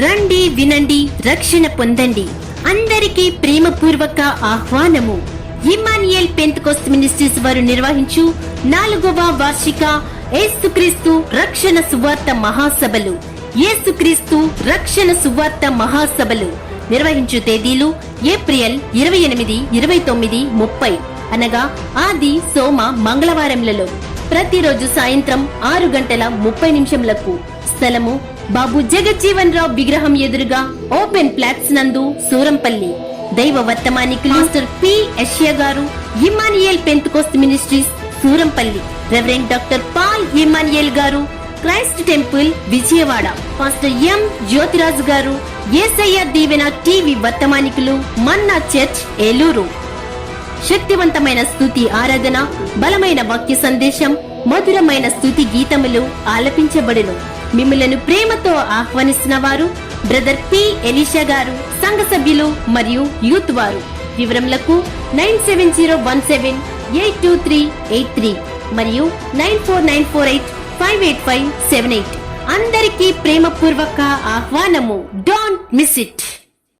రండి వినండి రక్షణ పొందండి. అందరికీ ప్రేమపూర్వక ఆహ్వానము. ఇమ్మానుయేల్ పెంతెకోస్తు మినిస్ట్రీస్ వారు నిర్వహించు 4వ వార్షిక యేసుక్రీస్తు రక్షణ సువార్త మహాసభలు. యేసుక్రీస్తు రక్షణ సువార్త మహాసభలు నిర్వహించు తేదీలు ఏప్రిల్ 28, 29, 30 అనగా ఆది, సోమ, మంగళవారములలో. ప్రతిరోజు సాయంత్రం 6:30 స్థలము బాబు జగజ్జీవన్ రావు విగ్రహం ఎదురుగా ఓపెన్ ప్లాట్స్ నందు, సూరంపల్లి. దైవ వర్తమానికులు మాస్టర్ పి. యెషయా గారు, Immanuel Pentecost ministries, Surampalli. Reverend doctor Paul Immanuel గారు, Christ temple, Vijayawada. Pastor M. Jyothiraju గారు, యేసయ్య దీవెన టీవీ వర్తమానికులు, మన్నా చర్చ్, ఏలూరు. శక్తివంతమైన స్తుతి ఆరాధన, బలమైన వాక్య సందేశం, మధురమైన స్తుతి గీతములు ఆలపించబడును. మిమ్మలను ప్రేమతో ఆహ్వానిస్తున్న వారు బ్రదర్ పి. ఎలీషా గారు, సంఘ సభ్యులు మరియు యూత్ వారు. వివరములకు 9701782383 మరియు 9494858578. అందరికీ ప్రేమపూర్వక ఆహ్వానము. Don't miss it.